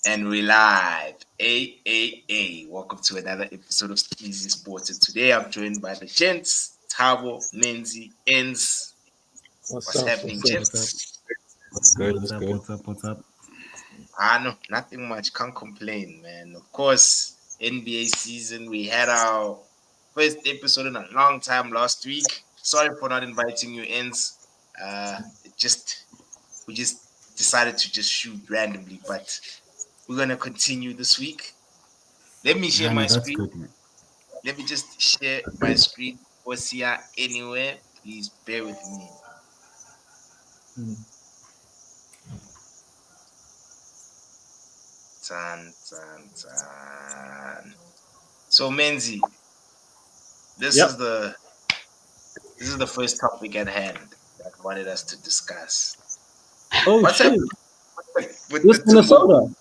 And we live. Welcome to another episode of Easy Sports. And today I'm joined by the gents, Tabo, Menzi, Enz. What's happening, gents? What's up? No, nothing much. Can't complain, man. Of course, NBA season. We had our first episode in a long time last week. Sorry for not inviting you, Enz. We just decided to just shoot randomly, but we're gonna continue this week. Let me share my That's screen. good, man. Let me just share my screen. Osia anywhere. Please bear with me. Tan. So Menzi, this is the first topic at hand that I wanted us to discuss. Oh, What's shit. happening with This the Minnesota.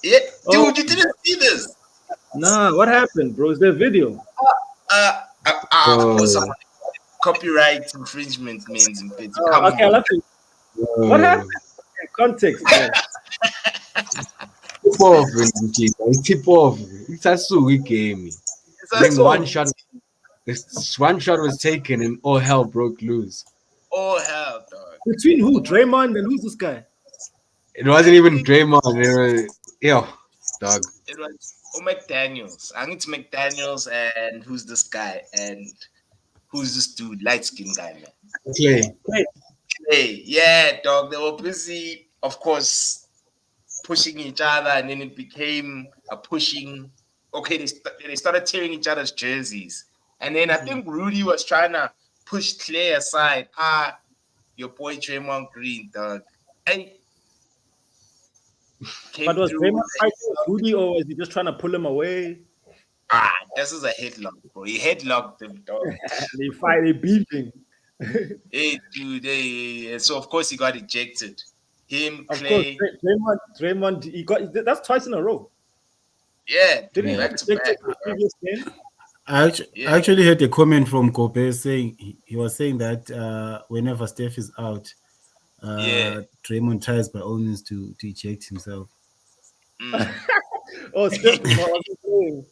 Yeah, dude, Oh. you didn't see this. Nah, what happened, bro? Is there video? Of course, someone copyright infringement means in Pittsburgh. Come Okay, I'll have to. What happened? Context, man. Tip off, Vindicate. Tip off. It's a sweet game. Then one shot was taken and all hell broke loose. Oh hell, dog! Between who? Draymond and who's this guy? It wasn't even Draymond. Dog. It was McDaniels. I think it's McDaniels and who's this guy and who's this dude, light skinned guy, man. Clay. Yeah, dog. They were busy, of course, pushing each other, and then it became a pushing. Okay, they started tearing each other's jerseys, and then I think Rudy was trying to push Clay aside. Your boy Draymond Green, dog. But was Draymond fighting with Rudy, or was he just trying to pull him away? This is a headlock, bro. He headlocked him, dog. They beat him. Hey, dude. So of course he got ejected. Him, Of Clay. course, Draymond. He got that's twice in a row. Yeah, Didn't he back get to back. ejected the previous game? I actually heard a comment from Kobe saying he was saying that whenever Steph is out, Draymond tries by all means to eject himself. Oh, Steph wasn't playing.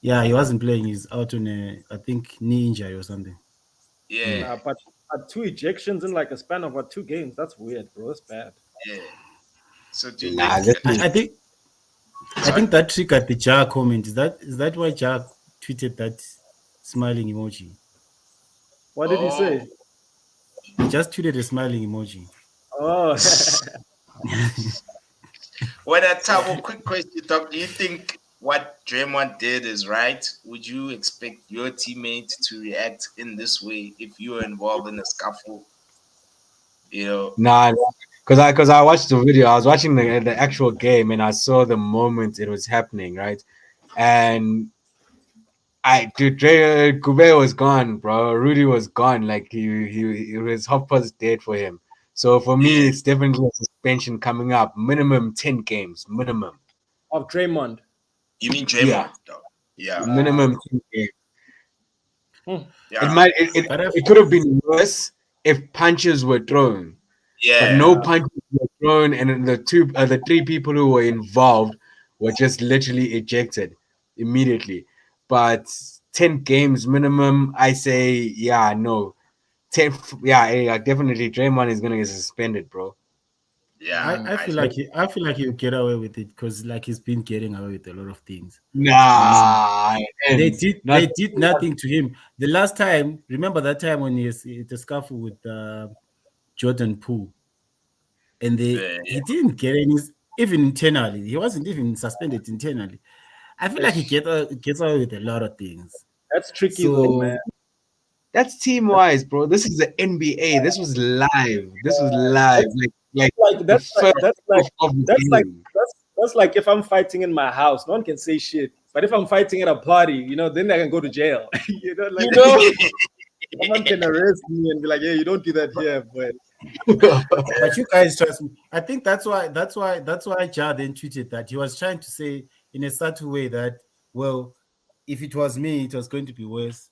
Yeah, he wasn't playing. He's out on I think knee injury or something. Yeah. But 2 ejections in like a span of 2 games. That's weird, bro. That's bad. Yeah. So do you I think that triggered the Jar comment. Is that why Jar tweeted that smiling emoji? What did he say? He just tweeted a smiling emoji. Oh. Well, that Tabo, quick question, Doc. Do you think what Draymond did is right? Would you expect your teammate to react in this way if you were involved in a scuffle? Nah, because I watched the video. I was watching the actual game and I saw the moment it was happening, right? And Kube was gone, bro. Rudy was gone. Like he was was dead for him. So for me, it's definitely a suspension coming up. Minimum 10 games. Minimum. Of Draymond. You mean Draymond? Yeah. Minimum 10 games. Yeah. It could have been worse if punches were thrown. Yeah. But no punches were thrown, and the 3 people who were involved were just literally ejected immediately. But 10 games minimum, I say, no. 10, definitely Draymond is gonna get suspended, bro. Yeah. I feel like he'll get away with it because like he's been getting away with a lot of things. Nah, they did nothing to him. The last time, remember that time when he the scuffle with Jordan Poole, and he didn't get any even internally. He wasn't even suspended internally. I feel like he gets away with a lot of things. That's tricky though, man. That's team wise, bro. This is the NBA. This was live. That's like if I'm fighting in my house, no one can say shit. But if I'm fighting at a party, then I can go to jail. Someone can arrest me and be like, "Yeah, you don't do that here." But you guys trust me. I think that's why Ja then tweeted that he was trying to say in a subtle way that, well, if it was me, it was going to be worse.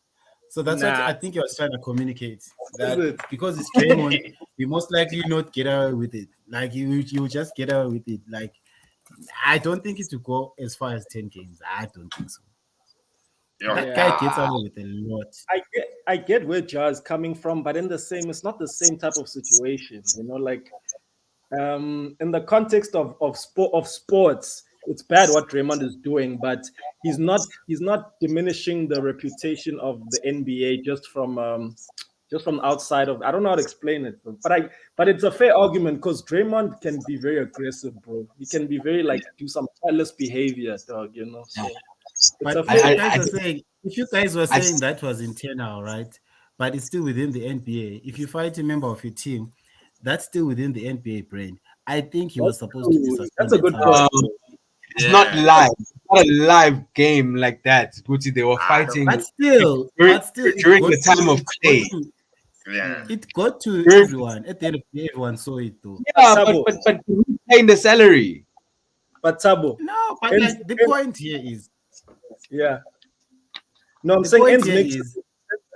So that's what I think he was trying to communicate. That because it's Draymond, he most likely not get away with it. Like you just get away with it. Like I don't think it will go as far as 10 games. I don't think so. Yeah. That guy Yeah, gets away with a lot. I get where Jar is coming from, but in the same, it's not the same type of situation. Like in the context of sports, it's bad what Draymond is doing, but he's not diminishing the reputation of the NBA just from outside of. I don't know how to explain it, but it's a fair argument because Draymond can be very aggressive, bro. He can be very like do some careless behavior, dog. So it's a But fair. if you guys were I've saying that was internal, right? But it's still within the NBA. If you fight a member of your team, that's still within the NBA brand. I think he was That's supposed to be true. That's a suspended good point. somehow. um, it's not Yeah. live. It's not a live game like that. Gucci, they were I don't. fighting during, But still, during the time of Clay. Yeah. it got to During, everyone. At the end of the day, everyone saw it though. But yeah, but Tabo, but but who's paying the salary? but Tabo, No, but ends, like the ends, point here is yeah. No, I'm the saying point ends here makes is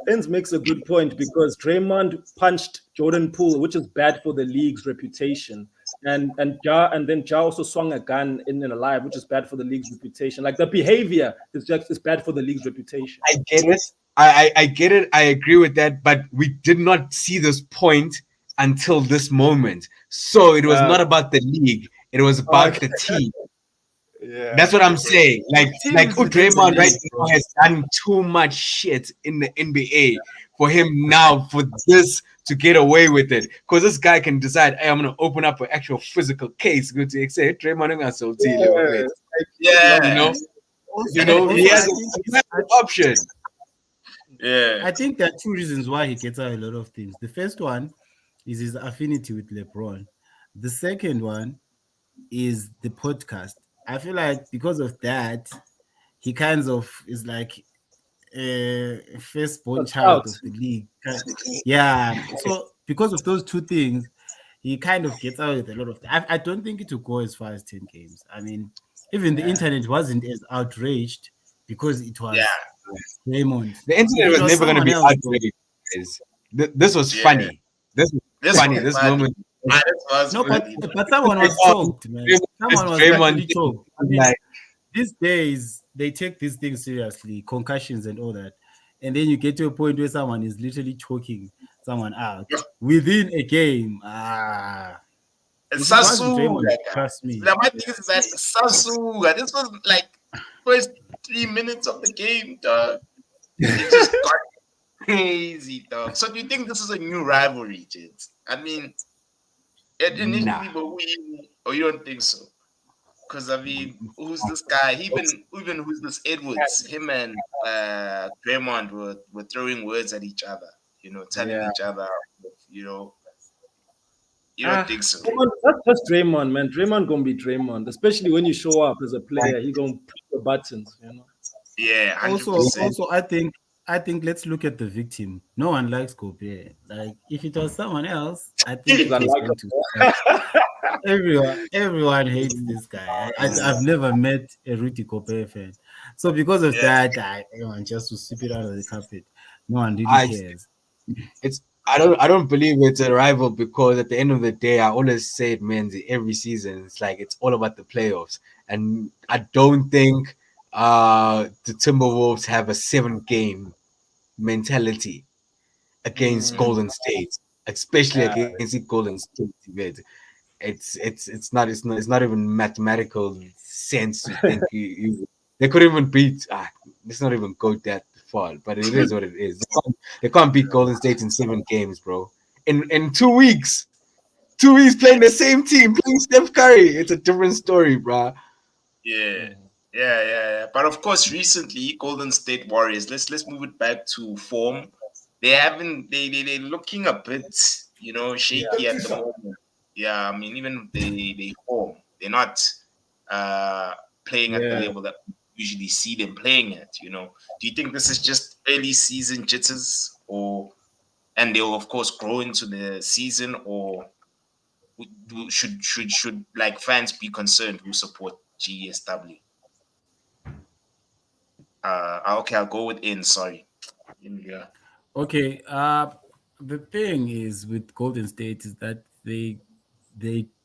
ends makes a good point because Draymond punched Jordan Poole, which is bad for the league's reputation, and then Ja also swung a gun in a live, which is bad for the league's reputation. Like the behavior is bad for the league's reputation. I get it. I get it. I agree with that. But we did not see this point until this moment. So it was Uh, not about the league. It was about okay. the team. Yeah. That's what I'm saying. the team Like is within the Draymond right league, now bro. has done too much shit in the NBA for him now for this to get away with it. Because this guy can decide, hey, I'm gonna open up an actual physical case. Go to say Draymond I'm gonna sell to you, little Yeah. bit. You Yeah. know, he Also, has, he has an option. Yeah. I think there are two reasons why he gets out a lot of things. The first one is his affinity with LeBron. The second one is the podcast. I feel like because of that, he kind of is like a firstborn That's child out. of the league. Yeah. So because of those two things, he kind of gets out with a lot of. I don't think it will go as far as 10 games. I mean, even the Yeah. internet wasn't as outraged because it Yeah. was Raymond. The If internet it was was never gonna someone be else, though, outraged. Guys. This was Yeah. funny. This was This funny. was This funny. moment. This was no, funny. but someone was choked, man. Someone was Draymond literally thing choked. I is mean, like, these days they take these things seriously, concussions and all that. And then you get to a point where someone is literally choking someone out within a game. If it was Sasuga, Draymond, guy. trust me. Now, my thing is that Sasuga, this was like first 3 minutes of the game, dog. It just got crazy, dog. So do you think this is a new rivalry, Jits? I mean, it nah. initially, but or you don't think so? Because I mean, who's this guy? Even who's this Edwards? Him and Draymond were throwing words at each other. Telling Yeah. each other. You know, you don't Ah, think so? that's just Draymond, man. Draymond gonna be Draymond, especially when you show up as a player. He gonna push the buttons. Yeah, hundred Also, percent. also, I think let's look at the victim. No one likes Gobert. Like if it was someone else, I think He's it was going unlikable. to start. Everyone hates this guy. I've never met a Rudy Gobert fan. So because of Yeah, that, everyone just to sweep it under the carpet. No one really I cares. it's I don't believe it's a rival because at the end of the day, I always say it, man. Every season, it's like it's all about the playoffs, and I don't think the Timberwolves have a 7 game mentality against Mm, Golden State, especially yeah, against the Golden State. Man. It's not even mathematical sense to think they could even beat. Let's not even go that far, but it is what it is. They can't beat Golden State in 7 games, bro. In 2 weeks, 2 weeks playing the same team, playing Steph Curry. It's a different story, bro. yeah, yeah. But of course, recently Golden State Warriors. Let's move it back to form. They haven't. They're looking a bit, shaky at the moment. Yeah, I mean, even they form. They're not uh playing at the yeah. level that we usually see them playing at. Do you think this is just early season jitters, and they'll of course grow into the season, or should like fans be concerned who support GSW? Okay, I'll go with in. Sorry. Yeah. Okay. The thing is with Golden State is that they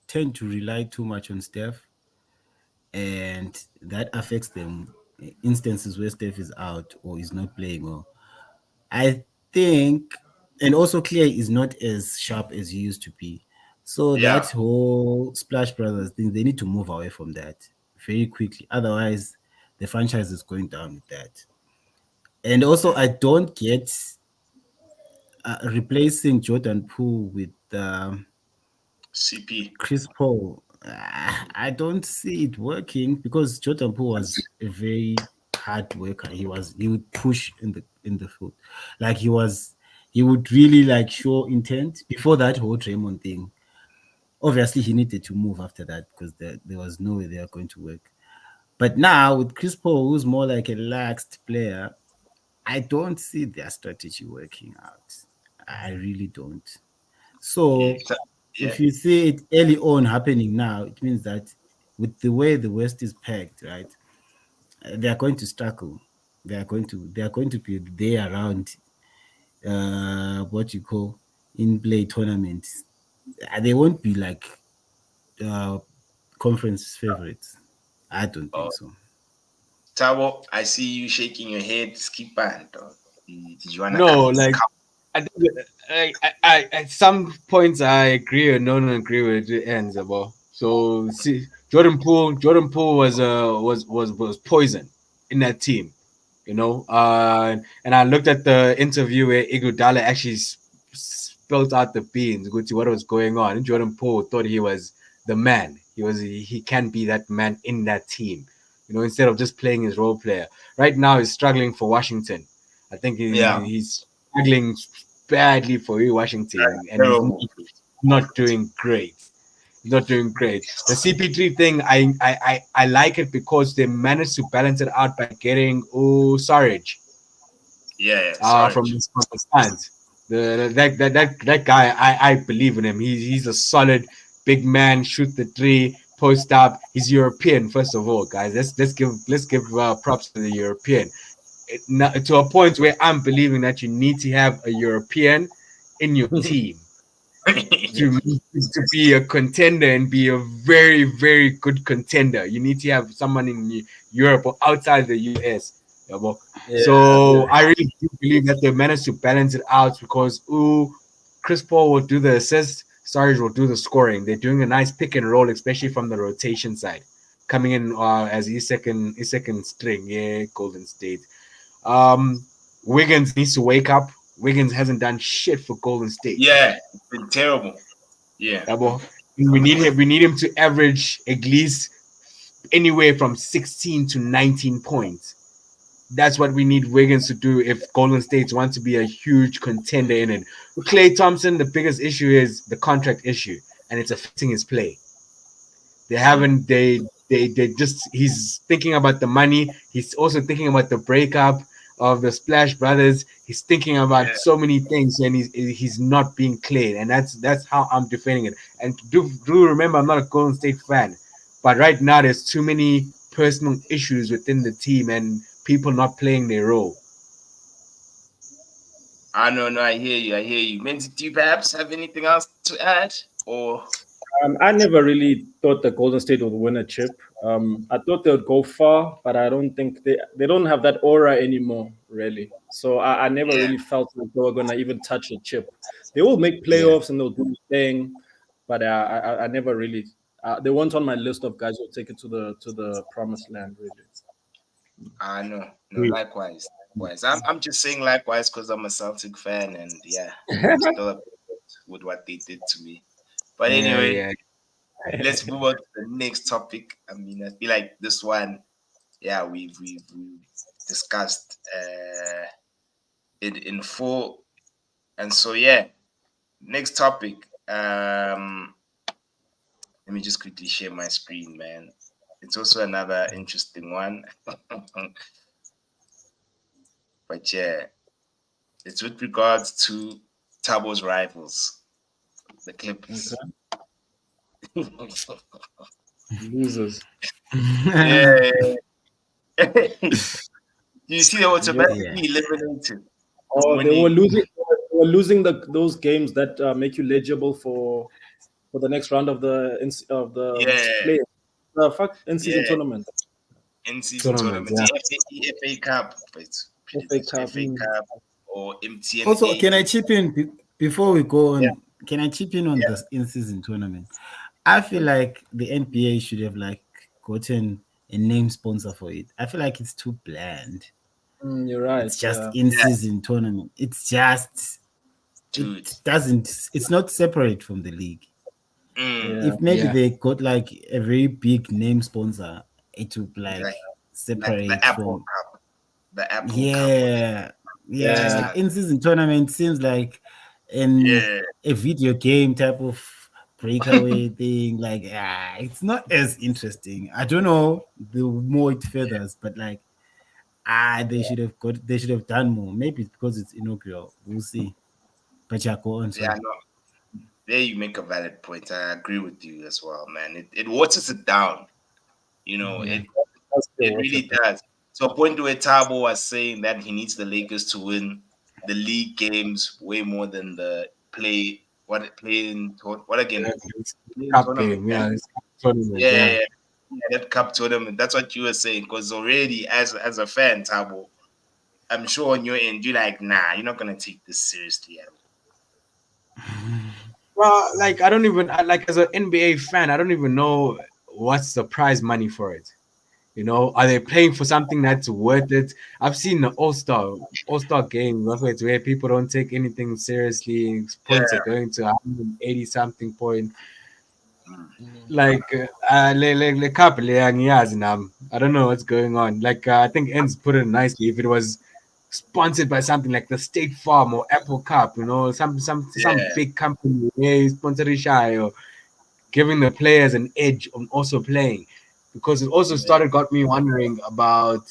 tend to rely too much on Steph. and that affects them. Instances where Steph is out or is not playing, or I think, and also Clay is not as sharp as he used to be. So that Yeah. whole Splash Brothers thing, they need to move away from that very quickly. Otherwise, the franchise is going down with that. And also, I don't get replacing Jordan Poole with CP. Chris Paul. I don't see it working because Jordan Poole was a very hard worker. He would push in the foot, like he would really like show intent before that whole Draymond thing. Obviously, he needed to move after that because there was no way they are going to work. But now with Chris Paul, who's more like a laxed player, I don't see their strategy working out. I really don't. Yeah. So Yeah. if you see it early on happening now, it means that with the way the West is pegged, right, they are going to struggle. They are going to be there around what you call in play tournaments. They won't be like uh, conference favorites. I don't think Oh, so. Tabo, I see you shaking your head. Skip on, dog. Did you wanna No, come? like I, think at some points I agree or don't agree with the ends about. So see, Jordan Poole was poison in that team, you know. And I looked at the interview where Iguodala actually spelled out the beans, go to what was going on. And Jordan Poole thought he was the man. He can be that man in that team, you know, instead of just playing his role player. Right now, he's struggling for Washington. I think Yeah. he's struggling badly for Washington, and he's Terrible. not doing great. He's not doing great. The CP3 thing, I like it because they managed to balance it out by getting Sarge Yeah, yeah. Sorry. from the stands. That guy, I believe in him. He's a solid big man. Shoot the three, post up. He's European, first of all, guys. Let's give props to the European. To a point where I'm believing that you need to have a European in your team to be a contender and be a very very good contender. You need to have someone in Europe or outside the US. Yeah, well, Yeah. so I really do believe that they managed to balance it out because Chris Paul will do the assist, Sarge will do the scoring. They're doing a nice pick and roll, especially from the rotation side, coming in as his second string. Yeah, Golden State. Um, Wiggins needs to wake up. Wiggins hasn't done shit for Golden State. Yeah, it's been terrible. Yeah. Double. We need him. We need him to average at least anywhere from 16 to 19 points. That's what we need Wiggins to do if Golden State wants to be a huge contender in it. With Klay Thompson, the biggest issue is the contract issue, and it's affecting his play. They haven't. They just. He's thinking about the money. He's also thinking about the breakup of the Splash Brothers. He's thinking about Yeah. so many things, and he's not being clean. And that's how I'm defending it. And do remember, I'm not a Golden State fan, but right now there's too many personal issues within the team and people not playing their role. I know, no, I hear you. I hear you. Menzi, do you perhaps have anything else to add? Or I never really thought the Golden State would win a chip. I thought they would go far, but I don't think they don't have that aura anymore, really. So I never yeah, really felt like they were gonna even touch a chip. They will make yeah. playoffs and they'll do the thing, but I never really. They weren't on my list of guys who'll take it to the promised land, really. I know. No, likewise. Likewise. I'm just saying likewise because I'm a Celtic fan and yeah, I'm still upset with what they did to me. But Yeah, anyway, yeah. let's move on to the next topic. I mean, I feel like this one, yeah, we've discussed it in full. And so yeah, next topic. Let me just quickly share my screen, man. It's also another interesting one. But yeah, it's with regards to Tabo's rivals, the Clippers. Okay. Losers. Yeah. You see, they were Yeah. automatically eliminated from Or they were winning. losing. They were losing those games that make you legible for the next round of the Yeah, play. fuck in season Yeah, tournament. in season Tournament, tournaments, yeah. FA Cup, but it's pretty FA much Cup. FA Cup or Also, MTN8. can I chip in before we go Yeah. on? Can I chip in on Yeah, this in-season tournament? I feel like the NBA should have like gotten a name sponsor for it. I feel like it's too bland. You're right. It's just Yeah. yeah, in-season tournament. It's just it dude. doesn't. It's not separate from the league. Yeah. If maybe Yeah. they got like a very big name sponsor, it would like Like the separate Apple from. Cup, the Apple Cup or Yeah, just yeah. Yeah. like In-season tournament seems like in yeah, a video game type of breakaway thing. Like, it's not as interesting. I don't know the more it feathers, but like, they should have done more. Maybe it's because it's inaugural. We'll see. But yeah, go on. yeah. Sorry. No, there you make a valid point. I agree with you as well, man. It waters it down. You know, Yeah. That's the it watch really it. does. To a point where Tabo was saying that he needs the Lakers to win the league games way more than the what Yeah, again it's playing cup tournament. game. Yeah, it's cup tournament. Yeah, yeah, Yeah. yeah, yeah, that cup tournament. That's what you were saying. Because already, as a fan, Tabo, I'm sure on your end, you're like, nah, you're not gonna take this seriously at all. Well, like I don't even like as an NBA fan, I don't even know what's the prize money for it. You know, are they playing for something that's worth it? I've seen the All Star game where people don't take anything seriously. Points are Yeah. going to 180 something point. Mm. Like le cup le angiyazi nami. I don't know what's going on. Like I think Ends put it nicely. If it was sponsored by something like the State Farm or Apple Cup, you know, some Yeah. big company, yeah, sponsoring shy or giving the players an edge on also playing, because it also Yeah. started got me wondering about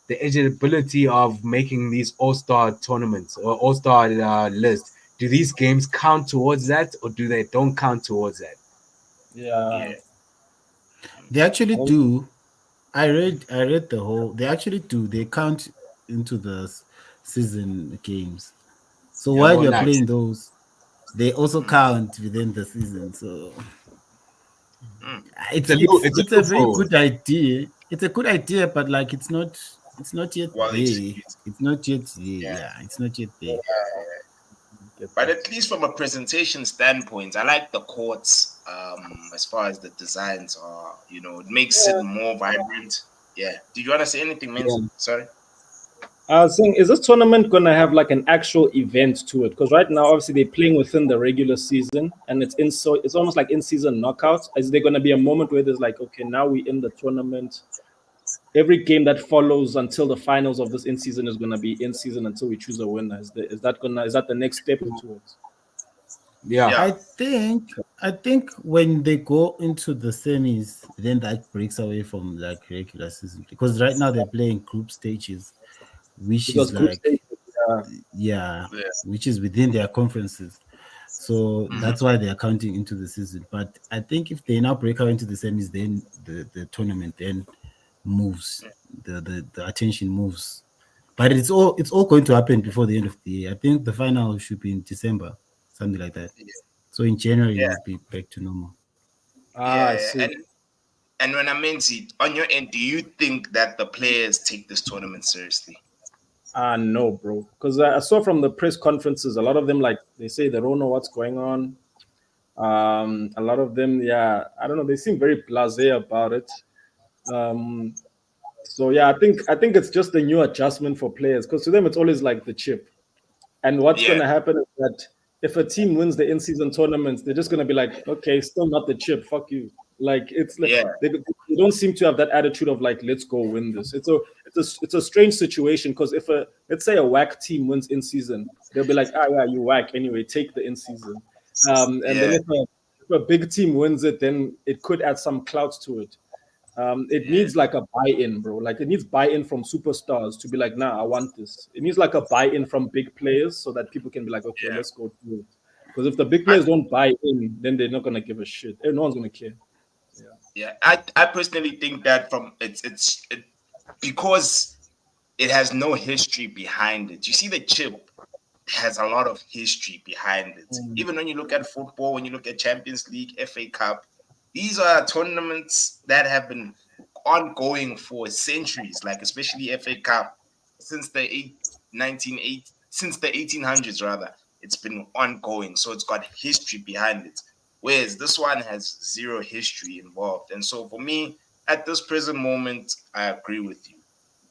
the eligibility of making these All-Star tournaments or All-Star list. Do these games count towards that, or do they don't count towards that? Yeah. Yeah. They actually Oh, do. I read the whole. They actually do. They count into the season games. So Yeah, while but you're not. playing those, they also Mm. count within the season. So Mm. It's a loop. It's a it's a very loophole. good idea. It's a good idea, but like it's not yet Well there. executed. It's not yet there. Yeah. Yeah, it's not yet there. get But that. at least from a presentation standpoint, I like the courts. As far as the designs are, it makes it more vibrant. Yeah. Did you want to say anything, Yeah, Menzi? Sorry. I was saying, is this tournament gonna have like an actual event to it? Because right now, obviously, they're playing within the regular season, and it's almost like in season knockouts. Is there gonna be a moment where there's like, okay, now we in the tournament? Every game that follows until the finals of this in season is gonna be in season until we choose a winner. Is that the next step into it? yeah, Yeah. I think when they go into the semis, then that breaks away from like regular season because right now they're playing group stages, which Because is group like stage, yeah, Yeah. which is within their conferences. So Mm-hmm. that's why they are counting into the season. But I think if they now break out into the semis, then the tournament then moves. The attention moves. But it's all going to happen before the end of the year. I think the final should be in December, something like that. So in January Yeah. we'll be back to normal. I Yeah. see. And when I mean it, on your end, do you think that the players take this tournament seriously? No, bro. Because I saw from the press conferences, a lot of them like they say they don't know what's going on. A lot of them, yeah, I don't know. They seem very blasé about it. Um, so yeah, I think it's just a new adjustment for players because to them it's always like the chip. And what's going Yeah. to happen is that if a team wins the in-season tournaments, they're just going to be like, okay, still not the chip. Fuck you. Like it's like Yeah. they don't seem to have that attitude of like, let's go win this. It's a strange situation because if let's say a whack team wins in season, they'll be like, ah, yeah, you whack anyway. Take the in season. And then Yeah. if a big team wins it, then it could add some clout to it. It Yeah. needs like a buy-in, bro. Like it needs buy-in from superstars to be like, nah, I want this. It needs like a buy-in from big players so that people can be like, okay, Yeah. let's go through it. Because if the big I players don't buy in, then they're not gonna give a shit. No one's gonna care. Yeah. yeah. I personally think that because it has no history behind it. You see, the chip has a lot of history behind it. Mm. Even when you look at football, when you look at Champions League, FA Cup, these are tournaments that have been ongoing for centuries, like especially FA Cup since the 1980 since the 1800s rather. It's been ongoing, so it's got history behind it. Whereas this one has zero history involved, and so for me, at this present moment, I agree with you.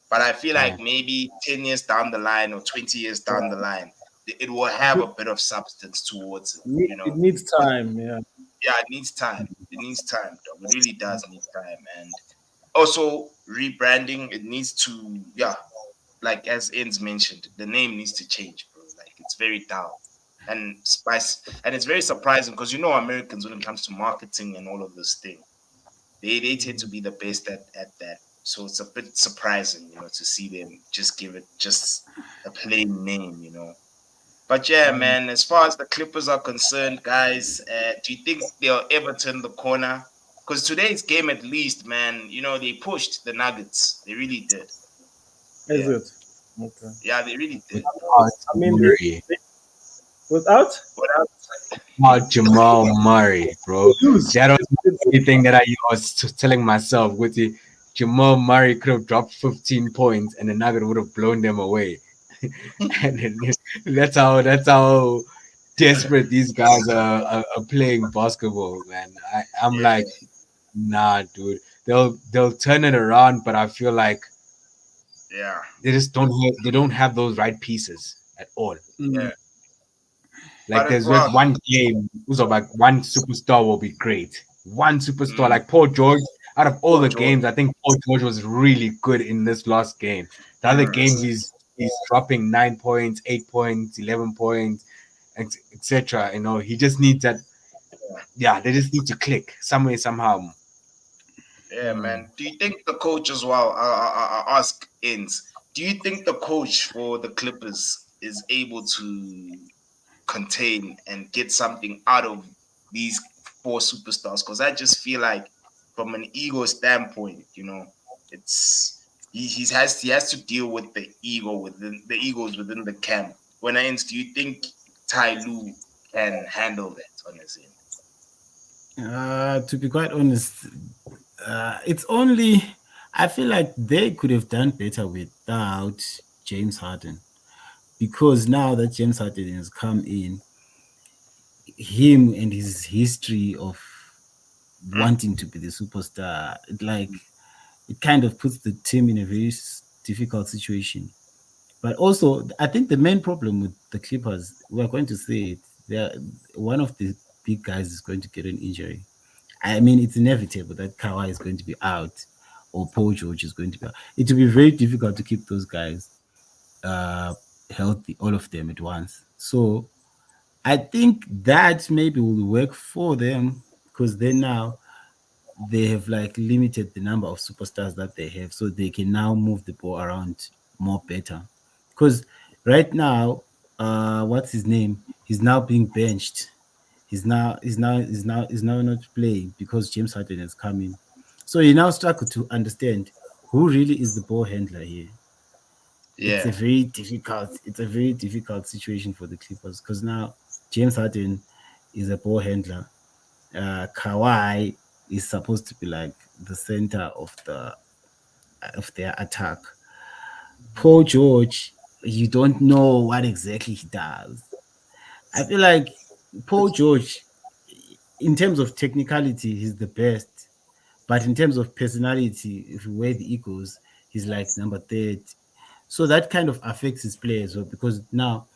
But I feel Yeah. like maybe 10 years down the line or 20 years down the line, it will have a bit of substance towards it, you It know. needs 'Cause time. Yeah. yeah, it needs time. It needs time, dog. It really does need time. And also rebranding, it needs to, yeah, like as Ends mentioned, the name needs to change, bro. Like it's very dull. And spice and it's very surprising because you know Americans when it comes to marketing and all of this thing, they tend to be the best at that. So it's a bit surprising, to see them just give it just a plain name, But yeah, man, as far as the Clippers are concerned, guys, do you think they'll ever turn the corner? Because today's game, at least, man, they pushed the Nuggets. They really did. Is Yeah, it? Okay. yeah, they really did, bro. Without I mean, Murray. they without What else? Without Jamal Murray, they bro. lose. That was It's the thing that I was telling myself with the Jamal Murray could have dropped 15 points and the Nugget would have blown them away. And then, that's how desperate these guys are playing basketball, man. I'm like, Yeah, nah, dude. They'll turn it around, but I feel like yeah, they don't have those right pieces at all. yeah. mm, Like But as there's just well, one game, so like one superstar will be great. One superstar, mm, like Paul George. Out of all Paul the George. games, I think Paul George was really good in this last game. The other Mm, games, he's dropping 9 points, 8 points, 11 points, etc. He just needs that. Yeah, they just need to click somewhere somehow. yeah, mm. man. Do you think the coach as well? I ask Ins. Do you think the coach for the Clippers is able to contain and get something out of these four superstars? Because I just feel like, from an ego standpoint, it's he has to deal with the egos within the camp. When I ends, do you think Ty Lue can handle that on his end? To be quite honest, it's only I feel like they could have done better without James Harden because now that James Harden has come in, him and his history of Hmm? wanting to be the superstar, it kind of puts the team in a very difficult situation. But also, I think the main problem with the Clippers, we're going to say it, they're, one of the big guys is going to get an injury. I mean, it's inevitable that Kawhi is going to be out or Paul George is going to be out. It will be very difficult to keep those guys uh, healthy, all of them at once. So I think that maybe will work for them because then now they have like limited the number of superstars that they have, so they can now move the ball around more better. Because right now, what's his name? He's now being benched. He's now not playing because James Harden has come in. So you now struggle to understand who really is the ball handler here. Yeah, It's a very difficult situation for the Clippers because now James Harden is a ball handler. Kawhi is supposed to be like the center of their attack. Paul George, you don't know what exactly he does. I feel like Paul George, in terms of technicality, he's the best. But in terms of personality, if you weigh the egos, he's like number 30. So that kind of affects his play as well because now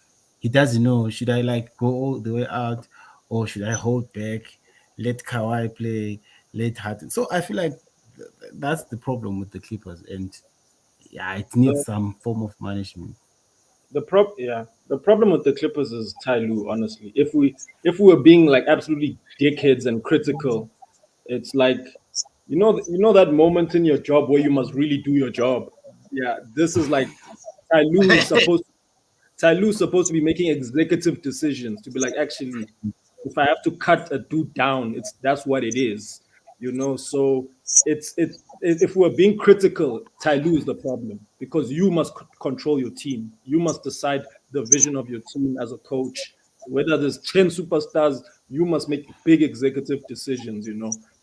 he doesn't know, should I like go all the way out or should I hold back, let Kawhi play, let Harden. So I feel like that's the problem with the Clippers. And yeah, it needs The some form of management. the problem with the Clippers is Ty Lue. Honestly, if we were being like absolutely dickheads and critical, it's like you know that moment in your job where you must really do your job. Yeah, this is like Ty Lue is supposed Tyloo's supposed to be making executive decisions to be like, actually, if I have to cut a dude down, that's what it is, So if we're being critical, Tyloo is the problem because you must control your team. You must decide the vision of your team as a coach. Whether there's 10 superstars, you must make big executive decisions.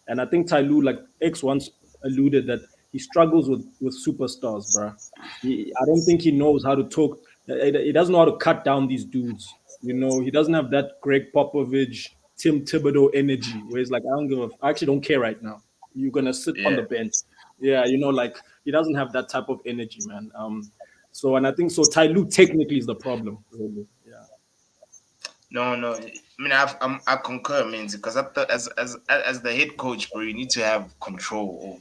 And I think Ty Lue, like X once alluded that he struggles with superstars, bruh. I don't think he knows how to talk. He doesn't know how to cut down these dudes. You know, he doesn't have that Greg Popovich, Tim Thibodeau energy where he's like, I actually don't care right now. You're gonna sit on Yeah. the bench. Yeah, you know, like he doesn't have that type of energy, man. So and I think so. Ty Lue technically is the problem, really. Yeah. No, no. I mean, I concur, means because as the head coach, bro, you need to have control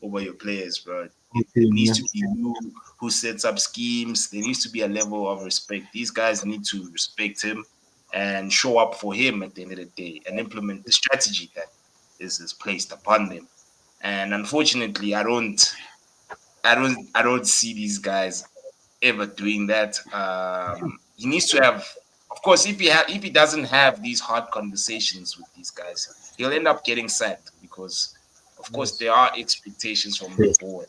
over your players, bro. It needs Yeah. to be you who sets up schemes. There needs to be a level of respect. These guys need to respect him and show up for him at the end of the day and implement the strategy that is placed upon them. And unfortunately, I don't see these guys ever doing that. He needs to have, of course, if he doesn't have these hard conversations with these guys, he'll end up getting sacked because, of course, Yes. there are expectations from the board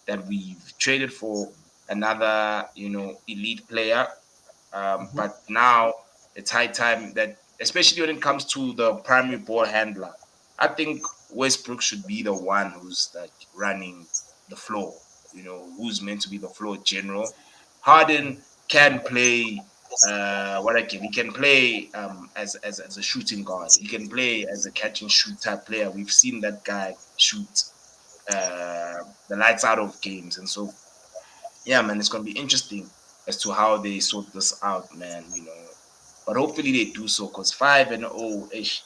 that we've traded for another, elite player. But now it's high time that, especially when it comes to the primary ball handler, I think Westbrook should be the one who's like running the floor. Who's meant to be the floor general. Harden can play. He can play as a shooting guard. He can play as a catch and shoot type player. We've seen that guy shoot the lights out of games, and so yeah, man, it's gonna be interesting as to how they sort this out, man. But hopefully they do so, cause 5-0 ish.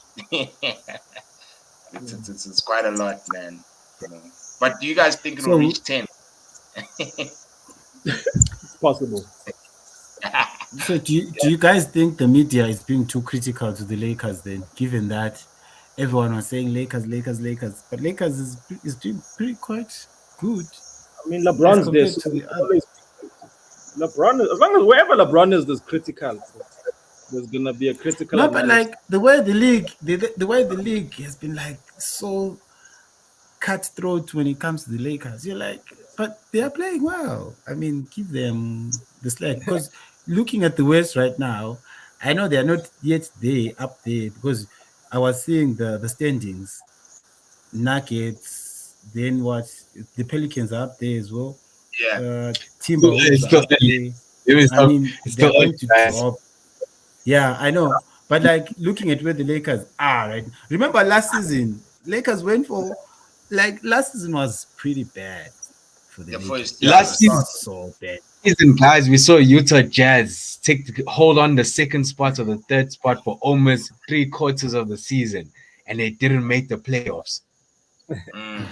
It's quite a lot, man. But do you guys think it'll So reach 10? It's possible. So do you guys think the media is being too critical to the Lakers then, given that everyone was saying Lakers, Lakers, Lakers, but Lakers is doing pretty quite good I mean, as LeBron's there, compared so to we the other. always LeBron. As long as wherever LeBron is, there's critical. There's gonna be a critical No, but analysis. like the way the league has been like so cutthroat when it comes to the Lakers, you're like, but they are playing well. I mean, give them the slack because looking at the West right now, I know they are not yet there up there because I was seeing the standings. Nuggets, then what? The Pelicans are up there as well. Yeah, Timberwolves It's are still up early. there. It's I still, mean, it's they still are early, going to guys. drop. Yeah, I know. But like looking at where the Lakers are, right? Remember last season, Lakers went for like last season was pretty bad for the the Lakers. first, It yeah, the Last was start. so bad. season, guys, we saw Utah Jazz hold on the second spot or the third spot for almost 3 quarters of the season, and they didn't make the playoffs. Mm,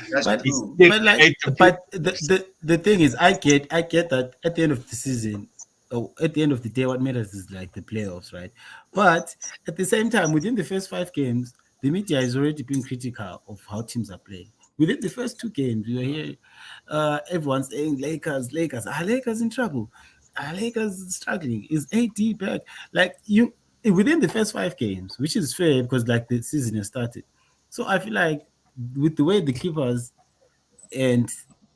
that's But They true. didn't but like make the but playoffs. the thing is I get that at the end of the season, or at the end of the day, what matters is like the playoffs, right? But at the same time, within the first 5 games, the media is already being critical of how teams are playing. Within the first 2 games, you hear everyone saying Lakers in trouble, Lakers struggling. Is AD back? Like you within the first 5 games, which is fair because like the season has started. So I feel like with the way the Clippers and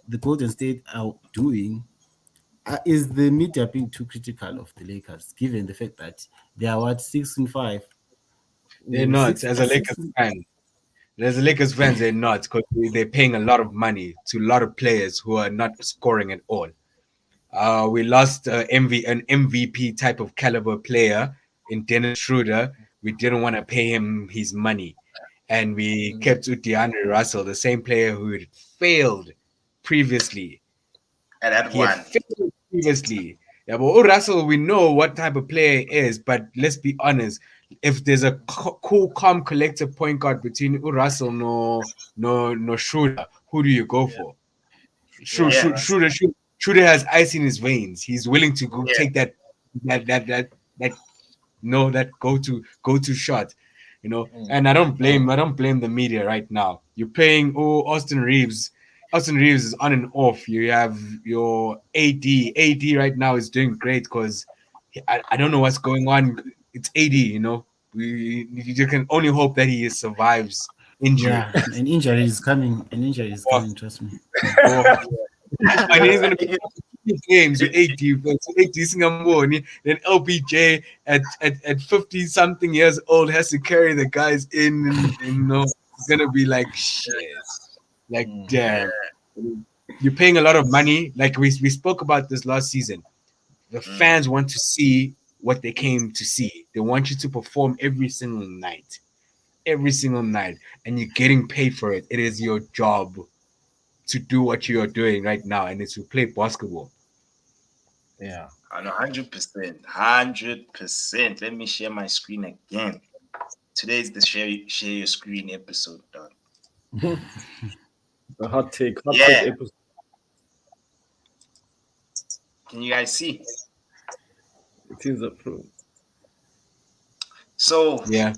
the Golden State are doing, is the media being too critical of the Lakers, given the fact that they are what 6-5, They're or not. six, As a Lakers fan, as a Lakers fans, they're not because they're paying a lot of money to a lot of players who are not scoring at all. We lost an MVP type of caliber player in Dennis Schroeder. We didn't want to pay him his money, and we kept DeAndre Russell, the same player who had failed previously. And that He had one. failed previously. Yeah, but Russell, we know what type of player he is, but let's be honest. If there's a cool, calm, collective point guard between Russell no Schroeder, who do you go Yeah, for? yeah, Yeah, Shooter has ice in his veins. He's willing to go yeah, take that that that that that go to shot, And I don't blame the media right now. You're paying Austin Reeves. Austin Reeves is on and off. You have your AD. AD right now is doing great because I don't know what's going on. It's AD. You can only hope that he survives injury. yeah, an injury is coming. An injury is Or, coming. Trust me. or and he's gonna be yeah. games with eight defense, eight Singamboni, then LPJ at 50 something years old has to carry the guys in, and you know, it's gonna be like shit. Like damn. You're paying a lot of money. Like we spoke about this last season. The fans want to see what they came to see. They want you to perform every single night, and you're getting paid for it. It is your job to do what you are doing right now, and it's to play basketball. Yeah. I know, 100%. 100%. Let me share my screen again. Today is the share your screen episode, dog. The hot take Yeah. episode. Can you guys see? It is approved. So Yeah.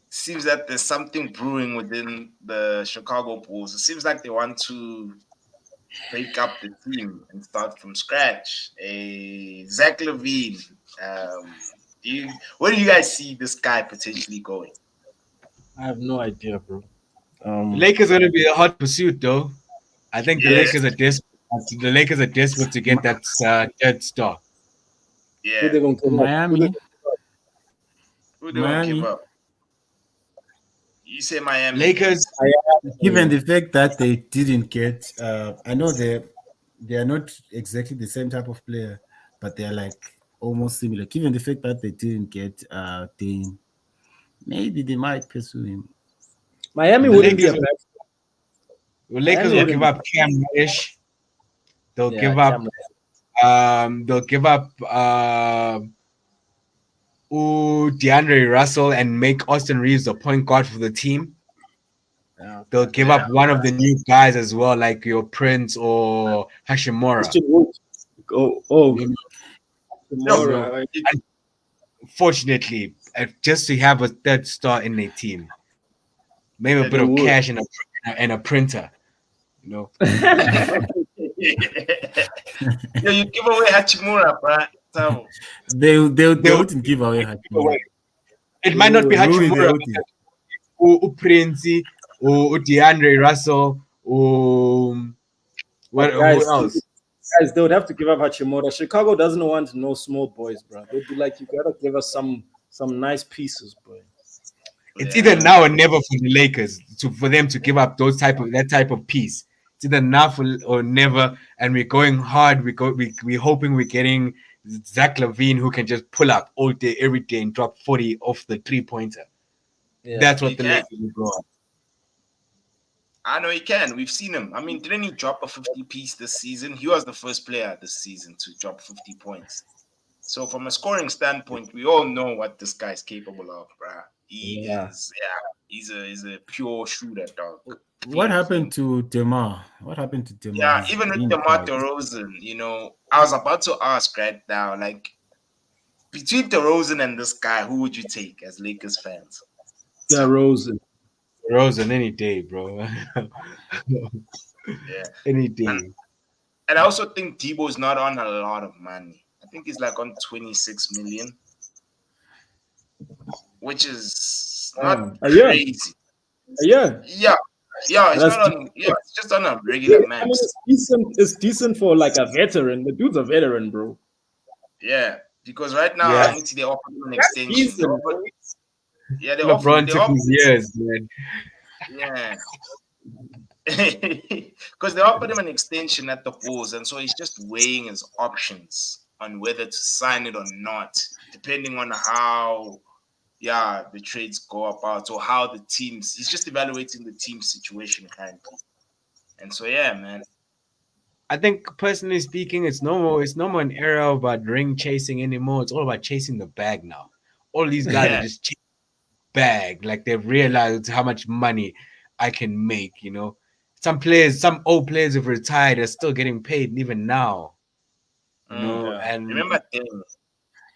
seems that there's something brewing within the Chicago Bulls. It seems like they want to break up the team and start from scratch. A Zach Levine. Where do you guys see this guy potentially going? I have no idea, bro. The Lakers are gonna be a hot pursuit, though. I think the Yes. Lakers are desperate. The Lakers are desperate to get that third star. Who Yeah. they gonna give up? Miami. Who they gonna give Miami. up? You say Miami Lakers. means Given the fact that they didn't get, I know they are not exactly the same type of player, but they are like almost similar. Given the fact that they didn't get Dane, maybe they might pursue him. Miami The wouldn't be a Lakers. bad. The Lakers Miami will wouldn't give be. up Cam Reddish. They'll Yeah, give up. Cam. They'll give up. DeAndre Russell and make Austin Reeves the point guard for the team. Yeah, They'll okay. give up one of the new guys as well, like your Prince or Hashimura. Christian Wood. Oh, You no. know, tomorrow. unfortunately, just to have a third star in a team, maybe a Yeah, bit they of would. cash and a printer. You know, Yo, you give away Hachimura, bruh. So, They they'll wouldn't give away give away. Hachimura. It might not be Rui, they Hachimura, wouldn't. or Prince, or DeAndre Russell, or But who guys, else? they would have to give up Hachimura. Chicago doesn't want no small boys, bro. They'll be like, you gotta give us some nice pieces, boy. It's yeah. either now or never for the Lakers for them to give up that type of piece. It's either now or never, and we're going hard. We're hoping we're getting Zach Levine who can just pull up all day, every day, and drop 40 off the 3-pointer. Yeah. That's He what the can. Lakers will go on. I know he can. We've seen him. I mean, didn't he drop a 50 piece this season? He was the first player this season to drop 50 points. So from a scoring standpoint, we all know what this guy's capable of, bruh. He's a pure shooter, dog. What happened to Demar? What happened to Demar? Yeah, He's even with been DeMar quiet. DeRozan, I was about to ask right now, like, between DeRozan and this guy, who would you take as Lakers fans? Yeah, Rosen. Rosen any day, bro. Yeah. Any day. And I also think Debo's not on a lot of money. I think he's like on 26 million, which is not a year. crazy. Yeah. Yeah, it's That's not on. Yeah, it's just on a regular I mean, max. it's decent. It's decent for like a veteran. The dude's a veteran, bro. Yeah, because right now Yeah. I think they offered him an That's extension. decent, bro. Yeah, they LeBron took offered his years, man. yeah. Because they offered him an extension at the Bulls, and so he's just weighing his options on whether to sign it or not, depending on how the trades go about or how the teams. He's just evaluating the team situation currently, and so yeah, man. I think personally speaking, it's no more an era about ring chasing anymore. It's all about chasing the bag now. All these guys Yeah. are just chasing the bag. Like they've realized how much money I can make, you know. Some old players have retired are still getting paid even now. You know, Yeah. and Remember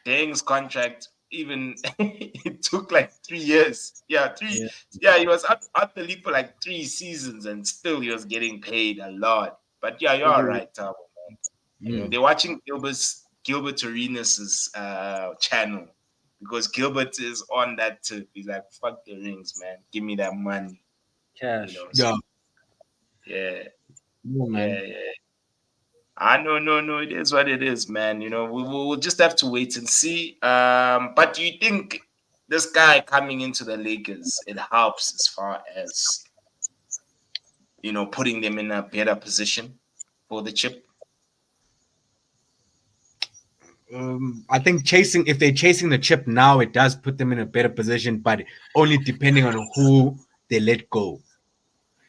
Deng's contract, even it took like 3 years. Yeah, three. Yeah, he was at the league for like 3 seasons, and still he was getting paid a lot. But yeah, you're all right, Tabo, man. They're watching Gilbert Arenas' channel because Gilbert is on that tip. He's like, "Fuck the rings, man. Give me that money." Cash. So, yeah, yeah, man. yeah. No. It is what it is, man. We'll just have to wait and see. But do you think this guy coming into the Lakers it helps as far as putting them in a better position for the chip? I think chasing if they're chasing the chip now, it does put them in a better position, but only depending on who they let go.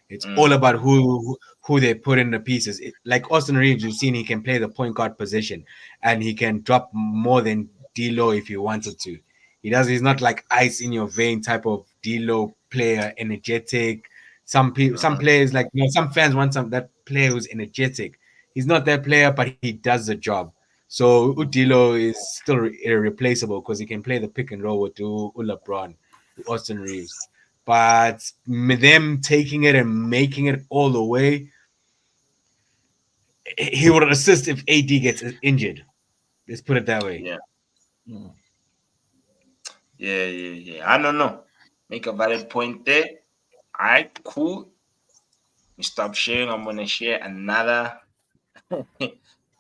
It's all Mm, about who they put in the pieces. Like Austin Reeves, you've seen he can play the point guard position, and he can drop more than D'Lo if he wanted to. He does. He's not like ice in your vein type of D'Lo player, energetic. Some people, some uh-huh. players like some fans want that player who's energetic. He's not that player, but he does the job. So Udilo is still irreplaceable because he can play the pick and roll with LeBron, Austin Reeves. But them taking it and making it all the way, he would assist if AD gets injured. Let's put it that way. Yeah, Mm. yeah. I don't know. Make a valid point there. All right, cool. You stop sharing. I'm gonna share another.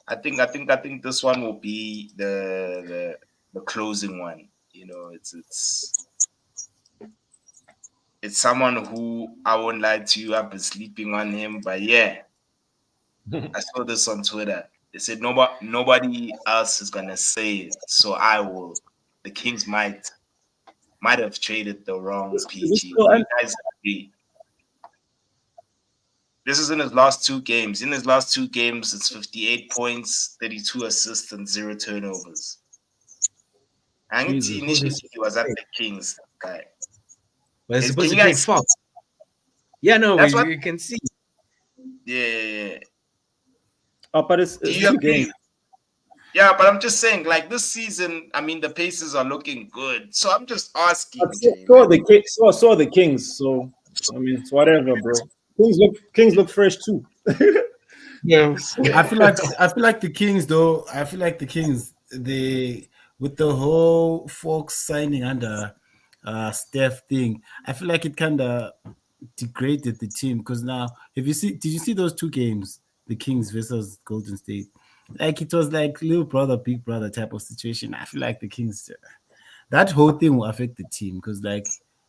I think this one will be the closing one. It's someone who I won't lie to you. I've been sleeping on him, but yeah, I saw this on Twitter. They said nobody else is gonna say it, so I will. The Kings might have traded the wrong Is this PG. still Do you guys agree? This is in his last two games. In his last two games, it's 58 points, 32 assists, and zero turnovers. And Jesus? Who's initially this? he was at the Kings, guy. Well, they're Can supposed you to trade guys see? Fox. Yeah, no, That's what. you can see. Yeah. Oh, but Do it's you two games. agree? Yeah, but I'm just saying, like this season, I mean, the Pacers are looking good. So I'm just But asking, so, Jay. so Like, the so the Kings. So I mean, it's whatever, bro. Kings look fresh too. Yeah. I feel like the Kings though. I feel like the Kings they with the whole Fox signing under Steph thing. I feel like it kind of degraded the team because now if you see, did you see those two games, the Kings versus Golden State? Like it was like little brother, big brother type of situation. I feel like the Kings that whole thing will affect the team because like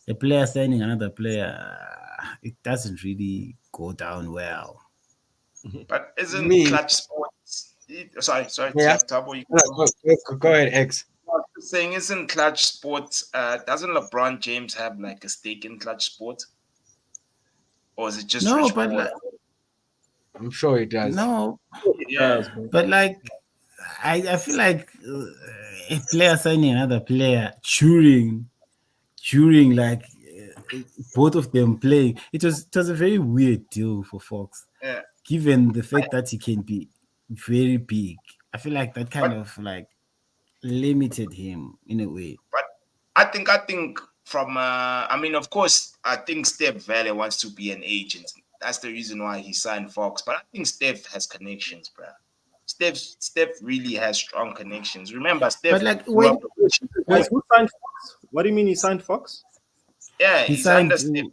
a player signing another player, it doesn't really go down well. but isn't Me, Clutch Sports? Sorry, yeah. Tabo, you can No, go. go ahead, X. I was saying, isn't Clutch Sports? Doesn't LeBron James have like a stake in Clutch Sports, or is it just No, Rich but Paul? like, I'm sure he does. no, It Yeah, does, bro. but like I feel like a player signing another player during like both of them playing, it was a very weird deal for Fox, yeah. given the fact that he can be very big. I feel like that kind But of like limited him in a way. but I think from I mean, of course, I think Steph Valley wants to be an agent. That's the reason why he signed Fox. But I think Steph has connections, bro. Steph really has strong connections. Remember, But Steph like grew up when with Guys, when who signed Fox? What do you mean he signed Fox? yeah, he he's under signed Steph.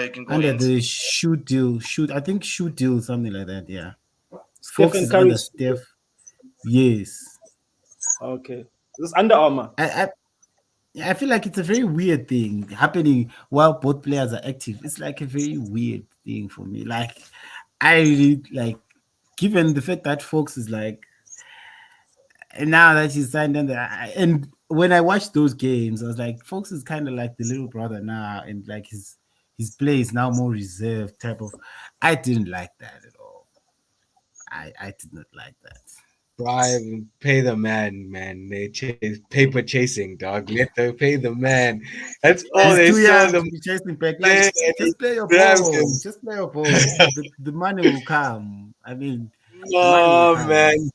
You can go under in. the shoot, I think shoot deal, something like that. Yeah, Fox Stephen is Curry. under Steph. Yes, Okay. This is Under Armour. I I feel like it's a very weird thing happening while both players are active. It's like a very weird thing for me. Like I really like, given the fact that Fox is like, and now that he's signed under, and when I watched those games, I was like, Fox is kind of like the little brother now, and like his play is now more reserved type of. I didn't like that at all. I did not like that. Bribe and pay the man, man. They chase paper chasing, dog. Let them pay the man. That's all He's they too saw young them to be chasing back. play, Like, and he just play your grabbed him. ball. Just play your ball. The money will come. I mean, the money will No, come. man.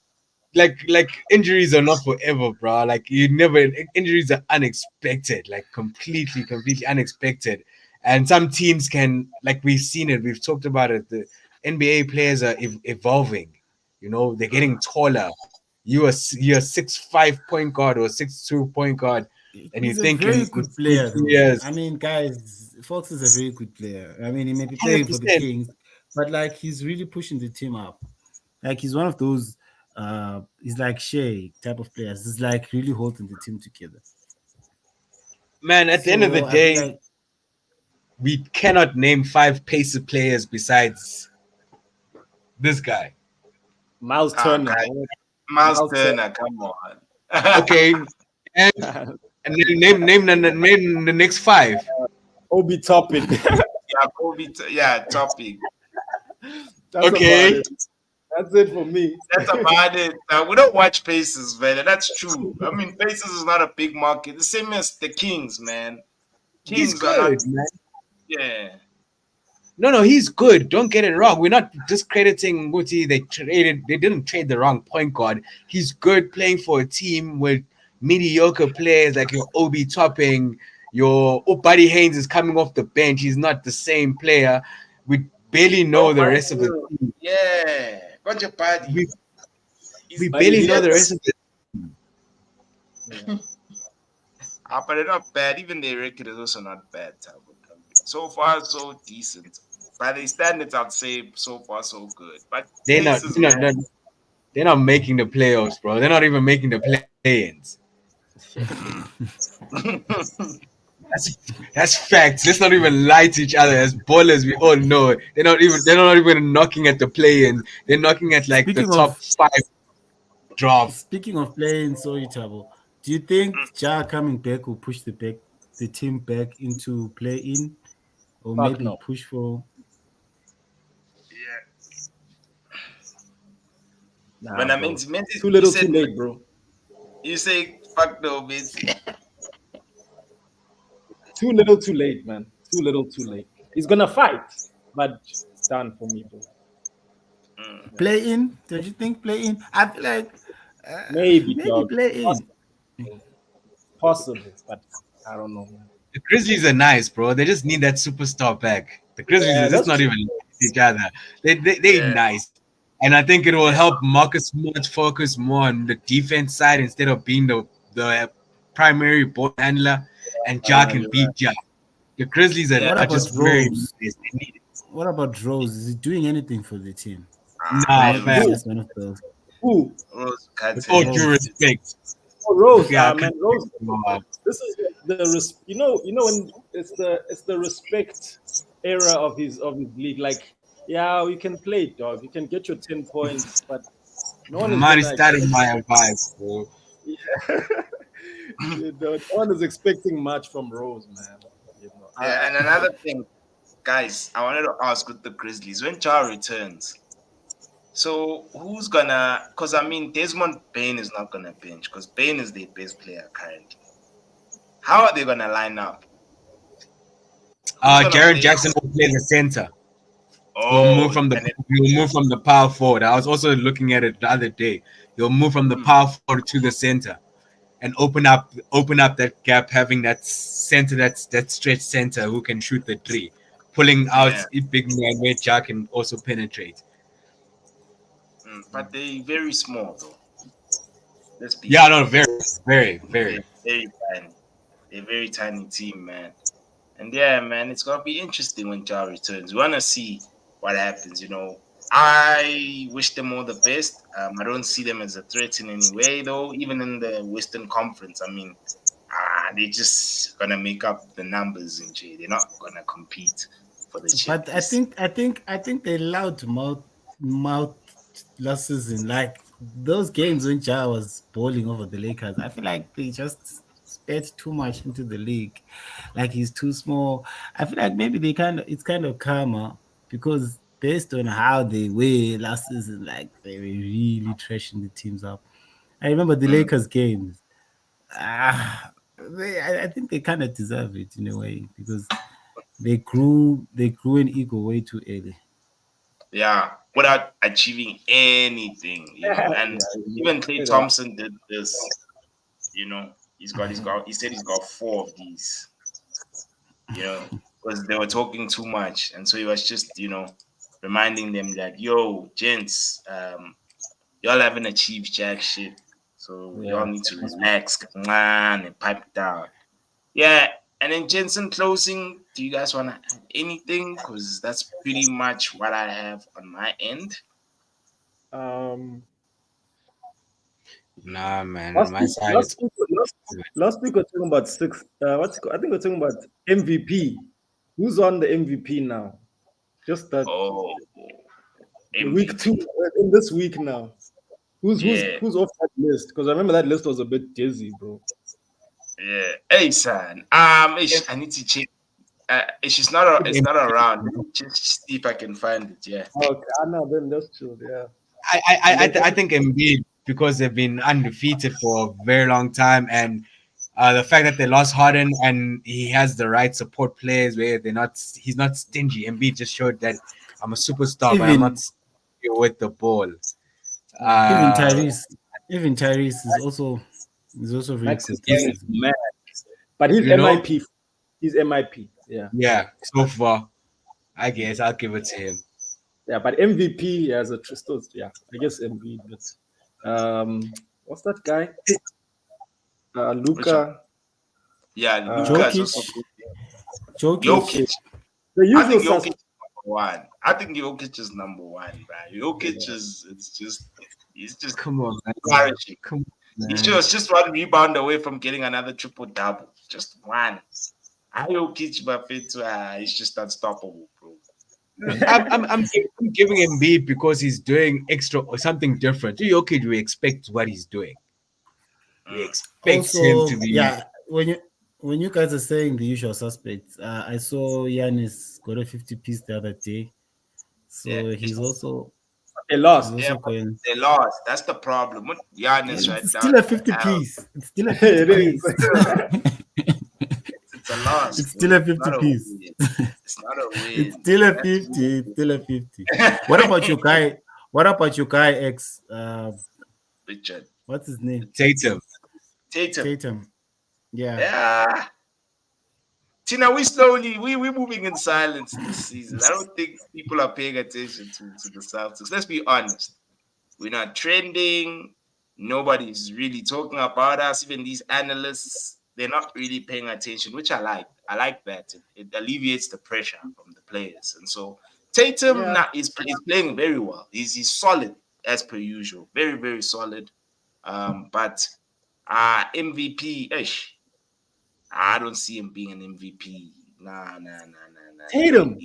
Like injuries are not forever, bro. Like you never injuries are unexpected, like completely unexpected. And some teams can, like we've seen it, we've talked about it. The NBA players are evolving. They're getting taller. You're 6'5" point guard or 6'2" point guard, and you He's a think very in good two, player, three though. years, I mean, guys, Fox is a very good player. I mean, he may be playing for the 100%. Kings, but like he's really pushing the team up. Like he's one of those. He's like Shea type of players. He's like really holding the team together. Man, at the end of the So I feel day, like we cannot name five pacer players besides this guy. Miles Ah, Turner. guy, Miles Miles Turner, come on. Okay, and Turner. then name the next five. Obi Toppin. Yeah, Kobe. Yeah, topic. That's about Okay, it. That's it for me. That's about it. We don't watch Pacers, man. And that's true. I mean, Pacers is not a big market. The same as the Kings, man. he's Kings are not. good, man. Yeah. No, he's good. Don't get it wrong. We're not discrediting Muti. They didn't trade the wrong point guard. He's good playing for a team with mediocre players like your Obi Topping, your Buddy Haynes is coming off the bench. He's not the same player. We barely know Oh, the buddy. rest of the team. Yeah. Got your body. We, He's, we Buddy barely know the yes. rest of the Yeah. But they're not bad. Even their record is also not bad. So far, so decent. By the standards, I'd say so far, so good. But they're not, Pacers, they're man. not they're not making the playoffs, bro. They're not even making the play-ins. That's facts. Let's not even lie to each other. As ballers, we all know they're not even knocking at the play-in. They're knocking at like the speaking top of five draft. speaking of playing so irritable, do you think Ja coming back will push the team back into play in or Fuck maybe no. push for Yeah. Nah, When I bro. meant Too you little, said too late, bro. you say fuck no, bitch. Too little, too late, man. Too little, too late. He's gonna fight, but it's done for me, bro. play in? Don't you think play in? I feel like Maybe, maybe dog. play in. Possible, but I don't know, man. The Grizzlies are nice, bro. They just need that superstar back. The Grizzlies Yeah, are just that's not true. even like each other. They Yeah. nice. And I think it will Yeah. help Marcus Smart focus more on the defense side instead of being the primary ball handler, and Ja can You're right. beat Ja. The Grizzlies are, Yeah. What are about just very Rose? nice. They need it. What about Rose? Is he doing anything for the team? Or Nah, Man, maybe he's Who? fam. just one of those Who? Rose can't With tell all you due Rose. shit. respect, Oh, Rose. yeah, Man, Rose. uh, This is the when it's the respect era of his league. Like, yeah, you can play, dog. You can get your 10 points, but no one is Mari gonna started expect. my vibes, bro. No one is expecting much from Rose, man. Yeah, and another thing, guys, I wanted to ask with the Grizzlies when Ja returns. So who's gonna? Because I mean, Desmond Bain is not gonna bench because Bain is their best player currently. How are they gonna line up? Who's gonna Jared play? Jackson will play the center. He'll move Oh, from the and it, he'll move from the power forward. I was also looking at it the other day. He'll move from the mm, power forward to the center and open up that gap, having that center that stretch center who can shoot the three, pulling out yeah, a big man where Jack can also penetrate. but they very small though. Let's be Yeah, real. no, very, very, They're very. very tiny. They're a very tiny team, man. And yeah, man, it's gonna be interesting when Ja returns. We wanna see what happens. I wish them all the best. I don't see them as a threat in any way, though. Even in the Western Conference, I mean, they're just gonna make up the numbers in J. They're not gonna compete for the chip But I this. think I think I think they allowed mouth last season. Like those games when Ja was bowling over the Lakers, I feel like they just spent too much into the league. Like he's too small. I feel like maybe it's kind of karma because based on how they were last season, like they were really trashing the teams up. I remember the Mm, Lakers games. I think they kind of deserve it in a way because they grew an ego way too early. yeah, without achieving anything, Yeah, And you even Clay say that. Thompson did this. He said he's got four of these. Because they were talking too much. And so he was just, reminding them that, yo, gents, y'all haven't achieved jack shit. So y'all Yeah. need to relax, man, and pipe down. Yeah. And then Jensen closing, do you guys want to add anything? Because that's pretty much what I have on my end. Um, Nah, man. On last my week, side, last it's week, last, last week we're talking about six. What's it called? I think we're talking about MVP. Who's on the MVP now? Just that Oh, week two MVP. in this week now. Yeah, Who's off that list? Because I remember that list was a bit dizzy, bro. yeah. Hey, son. I need to check. It's not around. Let me just see if I can find it. Yeah. Okay, I know. Then that's true. Yeah, I and then I think Embiid, because they've been undefeated for a very long time, and the fact that they lost Harden and he has the right support players where he's not stingy. Embiid just showed that I'm a superstar, but I'm not Even stingy with the ball. even Uh, Tyrese is also very Max is good this going season. mad, but he's you know, MIP. He's MIP. Yeah, yeah. So far, I guess I'll give it to him. yeah. But MVP as a Tristos, yeah, I guess MVP. But what's that guy? Which one? Luca. Yeah, Uh, Luca is Jokic, also good. Jokic, Jokic. Jokic. The I usual think Jokic suspect. is number one. I think Jokic is number one, bro. Jokic Yeah. is he's just Come on, man. flourishing. Come on, He man. was just one rebound away from getting another triple double. Just one. Jokic Buffett, he's just unstoppable, bro. I'm giving him B because he's doing extra or something different. To Jokic, we expect what he's doing. We Mm. expect him to also, be. yeah. When you guys are saying the usual suspects, I saw Yanis got a 50 piece the other day, Yeah, so he's also They he's lost. yeah, also but going. they lost. That's the problem with Giannis right It's now. still a 50 piece. It's still a 50 It is. piece. It's a loss, It's bro. still a It's 50 not a piece. win. It's not a It's win. still a That's 50. It's still a 50. What about your guy? What about your guy X? Richard What's his name? Tatum. Tatum. Tatum. Yeah. Yeah. Tina, we're moving in silence this season. I don't think people are paying attention to the Celtics. Let's be honest. We're not trending. Nobody's really talking about us. Even these analysts, they're not really paying attention, which I like. I like that. It alleviates the pressure from the players. And so Tatum Yeah. now is playing very well. He's solid as per usual. Very, very solid. But MVP, I don't see him being an MVP. Nah. Tatum.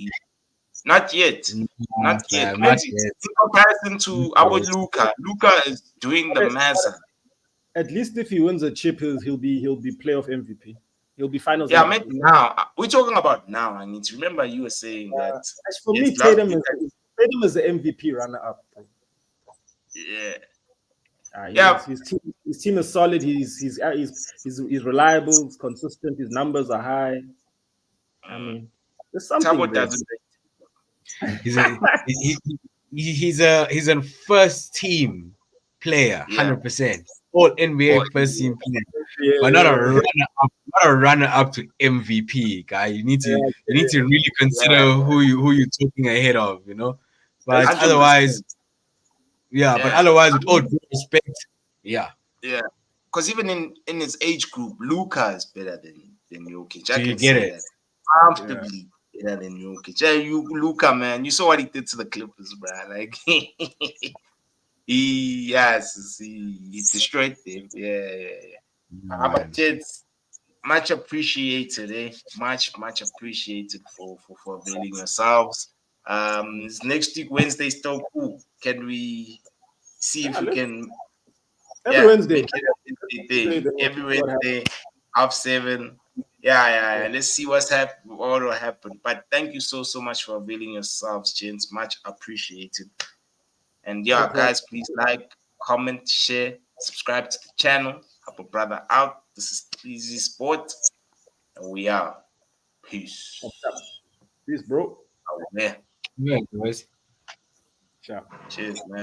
Not yet. Nah, Not yet. fam, not Maybe yet. in comparison to Not our yet. Luca. Luca is doing the Mazza. At least if he wins a chip, he'll be playoff MVP. He'll be finals Yeah, maybe MVP. now. We're talking about now. I need to remember you were saying that As for it's me, last Tatum week. is the MVP runner up. Yeah. His, Yeah. his team is solid. He's reliable. He's consistent. His numbers are high. I mean, there's Tabo something there. doesn't. He's a he's a first team player, Yeah. 100%. All NBA Or first team player, but not a Yeah, runner up, not a runner up to MVP guy. You need to really yeah. consider who you're talking ahead of, you know. But that's true. otherwise, 100%. yeah. But Yeah. otherwise, I with all mean, due respect, yeah. yeah. Because even in his age group, Luca is better than Jokic. I So you can get say it. that Yeah. comfortably better than Jokic. Yeah, Luca, man. You saw what he did to the Clippers, bro. Like he destroyed them. Yeah. But Man. it's much appreciated, much appreciated for availing yourselves. Is next week Wednesday still cool? Can we see if Yeah, we can every Wednesday. make it a Wednesday thing? Then we'll Every see what happens. Wednesday, half seven. Yeah. Let's see what will happen. But thank you so much for availing yourselves, gents. Much appreciated. And No yeah, problem. guys, please like, comment, share, subscribe to the channel. Help a brother out. This is Easy Sport, and we are. Peace. Peace, bro. Yeah. Yeah, boys. Ciao. Cheers, man.